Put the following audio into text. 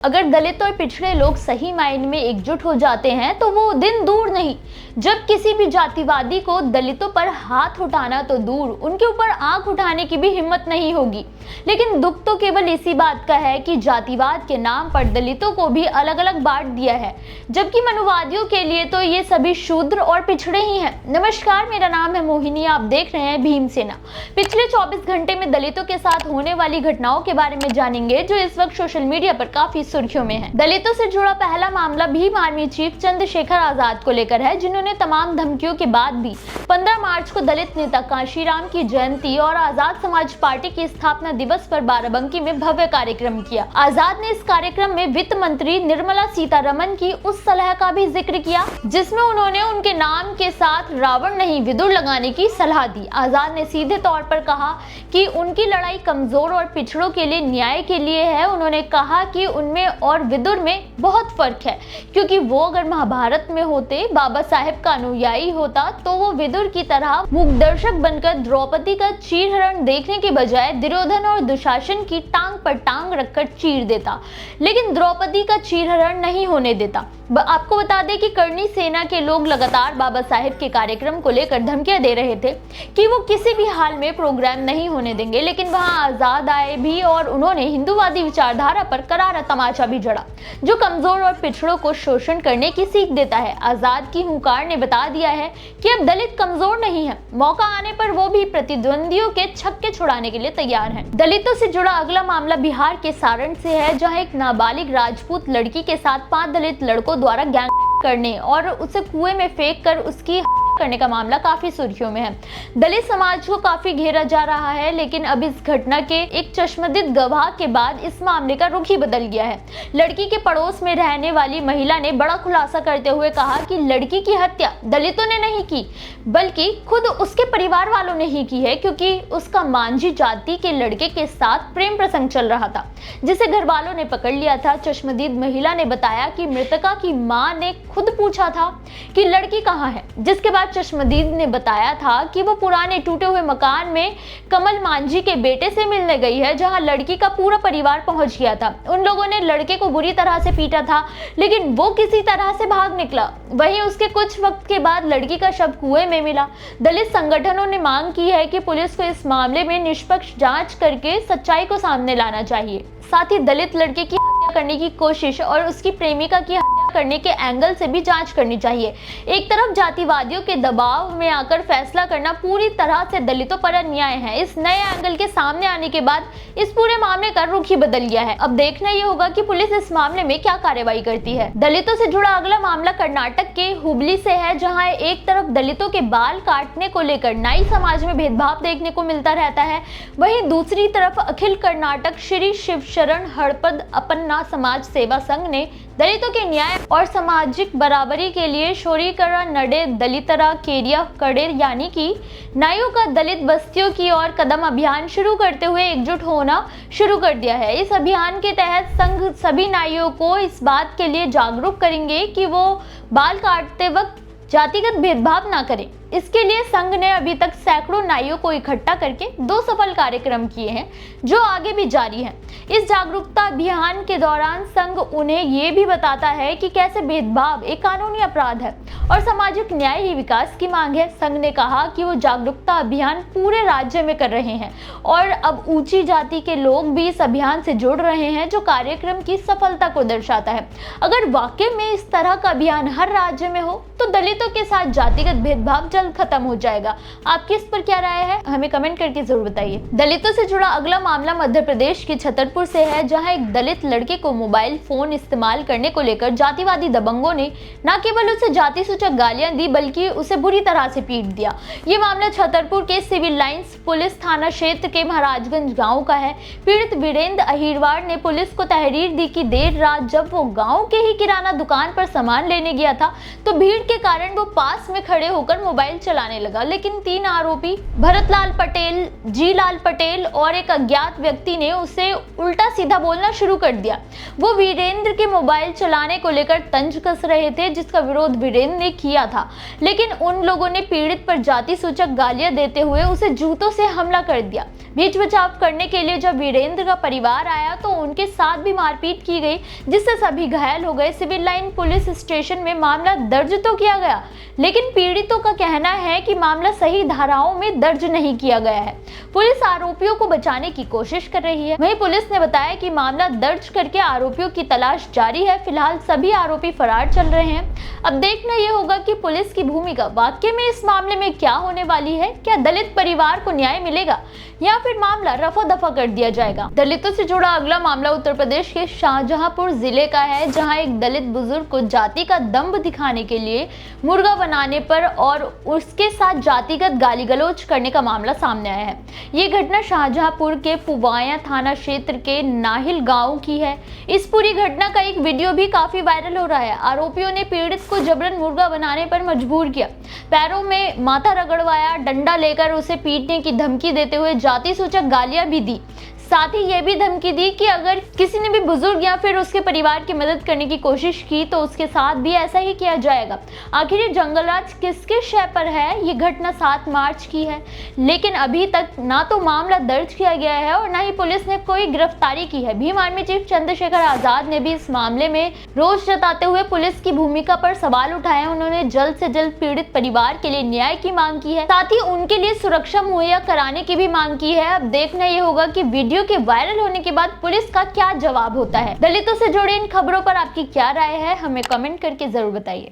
अगर दलित और पिछड़े लोग सही मायने में एकजुट हो जाते हैं तो वो दिन दूर नहीं जब किसी भी जातिवादी को दलितों पर हाथ उठाना तो दूर उनके ऊपर आंख उठाने की भी हिम्मत नहीं होगी। लेकिन दुख तो केवल इसी बात का है कि जातिवाद के नाम पर दलितों को भी अलग अलग बांट दिया है, जबकि मनुवादियों के लिए तो ये सभी शूद्र और पिछड़े ही हैं। नमस्कार, मेरा नाम है मोहिनी, आप देख रहे हैं भीमसेना। पिछले 24 घंटे में दलितों के साथ होने वाली घटनाओं के बारे में जानेंगे जो इस वक्त सोशल मीडिया पर काफी सुर्खियों में है। दलितों से जुड़ा पहला मामला भीम आर्मी चीफ चंद्रशेखर आजाद को लेकर है, जिन्होंने तमाम धमकियों के बाद भी 15 मार्च को दलित नेता कांशीराम की जयंती और आजाद समाज पार्टी की स्थापना दिवस पर बाराबंकी में भव्य कार्यक्रम किया। आजाद ने इस कार्यक्रम में वित्त मंत्री निर्मला सीतारमन की उस सलाह का भी जिक्र किया जिसमें उन्होंने उनके नाम के साथ रावण नहीं विदुर लगाने की सलाह दी। आजाद ने सीधे तौर पर कहा कि उनकी लड़ाई कमजोर और पिछड़ों के लिए न्याय के लिए है। उन्होंने कहा कि उनमें और विदुर में बहुत फर्क है, क्योंकि वो अगर महाभारत में होते, बाबा साहेब का अनुयायी होता, तो वो विदुर की तरह मूकदर्शक बनकर द्रौपदी का चीरहरण देखने के बजाय दुर्योधन और दुशासन की टांग पर टांग रखकर चीर देता, लेकिन द्रौपदी का चीरहरण नहीं होने देता। आपको बता दें कि करनी सेना के लोग लगातार बाबा साहेब के कार्यक्रम को लेकर धमकियां दे रहे थे कि वो किसी भी हाल में प्रोग्राम नहीं होने देंगे, लेकिन वहां आजाद आए भी और उन्होंने हिंदूवादी विचारधारा पर करारा तमाचा भी जड़ा, जो कमजोर और पिछड़ों को शोषण करने की सीख देता है। आजाद की हुंकार ने बता दिया है कि अब दलित कमजोर नहीं है, मौका आने पर वो भी प्रतिद्वंदियों के छक्के छुड़ाने के लिए तैयार हैं। दलितों से जुड़ा अगला मामला बिहार के सारण से है, जहां एक नाबालिग राजपूत लड़की के साथ 5 दलित लड़कों द्वारा गैंग करने और उसे कुएं में फेंक कर उसकी करने का मामला काफी सुर्खियों में है। दलित समाज को काफी घेरा जा रहा है, लेकिन अब इस घटना के एक चश्मदीद गवाह के बाद इस मामले का रुख ही बदल गया है। लड़की के पड़ोस में रहने वाली महिला ने बड़ा खुलासा करते हुए कहा कि लड़की की हत्या दलितों ने नहीं की, बल्कि खुद उसके परिवार वालों ने ही की है, क्योंकि उसका मांझी जाति के लड़के के साथ प्रेम प्रसंग चल रहा था, जिसे घर वालों ने पकड़ लिया था। चश्मदीद महिला ने बताया कि मृतका की मां ने खुद पूछा था कि लड़की कहाँ है, जिसके बाद चश्मदीद ने बताया था कि वो पुराने टूटे हुए मकान में कमल मांझी के बेटे से मिलने गई है, जहां लड़की का पूरा परिवार पहुंच गया था। उन लोगों ने लड़के को बुरी तरह से पीटा था, लेकिन वो किसी तरह से भाग निकला। वहीं उसके कुछ वक्त के बाद लड़की का शव कुएं में मिला। दलित संगठनों ने मांग की है कि पुलिस को इस मामले में निष्पक्ष जांच करके सच्चाई को सामने लाना चाहिए। साथ ही दलित लड़के की हत्या करने की कोशिश और उसकी प्रेमिका की हत्या करने के एंगल से भी जांच करनी चाहिए। एक तरफ जातिवादियों के दबाव में आकर फैसला करना पूरी तरह से दलितों पर अन्याय है। इस नए एंगल के सामने आने के बाद इस पूरे मामले का रुख ही बदल गया है। अब देखना ये होगा कि पुलिस इस मामले में क्या कार्रवाई करती है। दलितों से जुड़ा अगला मामला कर्नाटक के हुबली से है, जहां एक तरफ दलितों के बाल काटने को लेकर नाई समाज में भेदभाव देखने को मिलता रहता है, वहीं दूसरी तरफ अखिल कर्नाटक श्री शिव शरण हड़पद अपन्ना समाज सेवा संघ ने दलितों के न्याय और सामाजिक बराबरी के लिए शोरीकरा नडे दलितरा केरिया कड़े यानी कि नाइयों का दलित बस्तियों की ओर कदम अभियान शुरू करते हुए एकजुट होना शुरू कर दिया है। इस अभियान के तहत संघ सभी नाइयों को इस बात के लिए जागरूक करेंगे कि वो बाल काटते वक्त जातिगत भेदभाव ना करें। इसके लिए संघ ने अभी तक सैकड़ों नाइयों को इकट्ठा करके 2 सफल कार्यक्रम किए हैं, जो आगे भी जारी हैं। इस जागरूकता अभियान के दौरान संघ उन्हें ये भी बताता है कि कैसे भेदभाव एक कानूनी अपराध है और सामाजिक न्याय ही विकास की मांग है। संघ ने कहा कि वो जागरूकता अभियान पूरे राज्य में कर रहे हैं और अब ऊंची जाति के लोग भी इस अभियान से जुड़ रहे हैं, जो कार्यक्रम की सफलता को दर्शाता है। अगर वाकई में इस तरह का अभियान हर राज्य में हो तो दलितों के साथ जातिगत भेदभाव जल्द खत्म हो जाएगा। आपकी इस पर क्या राय है, हमें कमेंट करके जरूर बताइए। दलितों से जुड़ा अगला मामला मध्य प्रदेश के छतरपुर से है, जहां एक दलित लड़के को मोबाइल फोन इस्तेमाल करने को लेकर जातिवादी दबंगों ने न केवल उसे जाति सूचक गालियां दी, बल्कि उसे बुरी तरह से पीट दिया। ये मामला छतरपुर के सिविल लाइंस पुलिस थाना क्षेत्र के महाराजगंज गाँव का है। पीड़ित वीरेंद्र अहिरवार ने पुलिस को तहरीर दी कि देर रात जब वो गाँव के ही किराना दुकान पर सामान लेने गया था तो भीड़ के कारण वो पास में खड़े होकर मोबाइल चलाने लगा, लेकिन 3 आरोपी भरतलाल पटेल, जीलाल पटेल और एक अज्ञात व्यक्ति ने उसे उल्टा सीधा बोलना शुरू कर दिया। वो वीरेंद्र के मोबाइल चलाने को लेकर तंज कस रहे थे, जिसका विरोध वीरेंद्र ने किया था, लेकिन उन लोगों ने पीड़ित पर जाति सूचक गालियां देते हुए उसे जूतों से हमला कर दिया। बीच बचाव करने के लिए जब वीरेंद्र का परिवार आया तो उनके साथ भी मारपीट की गई, जिससे सभी घायल हो गए। सिविल लाइन पुलिस स्टेशन में मामला दर्ज तो किया गया, लेकिन पीड़ितों का कहना है कि मामला सही धाराओं में दर्ज नहीं किया गया है। पुलिस आरोपियों को बचाने की कोशिश कर रही है। वहीं पुलिस ने बताया कि मामला दर्ज करके आरोपियों की तलाश जारी है। फिलहाल सभी आरोपी फरार चल रहे हैं। अब देखना यह होगा कि पुलिस की भूमिका वाकई में इस मामले में क्या होने वाली है। क्या दलित परिवार को न्याय मिलेगा या फिर मामला रफा दफा कर दिया जाएगा। दलितों से जुड़ा अगला मामला उत्तर प्रदेश के शाहजहांपुर जिले का है, जहां एक दलित बुजुर्ग को जाति का दंभ दिखाने के लिए मुर्गा बनाने पर और उसके साथ जातिगत गाली गलौज करने का मामला सामने आया है। ये घटना शाहजहांपुर के पुवाया थाना क्षेत्र के नाहिल गांव की है। इस पूरी घटना का एक वीडियो भी काफी वायरल हो रहा है। आरोपियों ने पीड़ित को जबरन मुर्गा बनाने पर मजबूर किया, पैरों में माथा रगड़वाया, डंडा लेकर उसे पीटने की धमकी देते हुए जाति सूचक गालियां भी दी। साथ ही यह भी धमकी दी कि अगर किसी ने भी बुजुर्ग या फिर उसके परिवार की मदद करने की कोशिश की तो उसके साथ भी ऐसा ही किया जाएगा। आखिर ये जंगलराज किसके शय पर है? ये घटना 7 मार्च की है, लेकिन अभी तक ना तो मामला दर्ज किया गया है और ना ही पुलिस ने कोई गिरफ्तारी की है। भीम आर्मी चीफ चंद्रशेखर आजाद ने भी इस मामले में रोष जताते हुए पुलिस की भूमिका पर सवाल उठाए। उन्होंने जल्द से जल्द पीड़ित परिवार के लिए न्याय की मांग की है, साथ ही उनके लिए सुरक्षा मुहैया कराने की भी मांग की है। अब देखना यह होगा कि वीडियो के वायरल होने के बाद पुलिस का क्या जवाब होता है। दलितों से जुड़े इन खबरों पर आपकी क्या राय है, हमें कमेंट करके जरूर बताइए।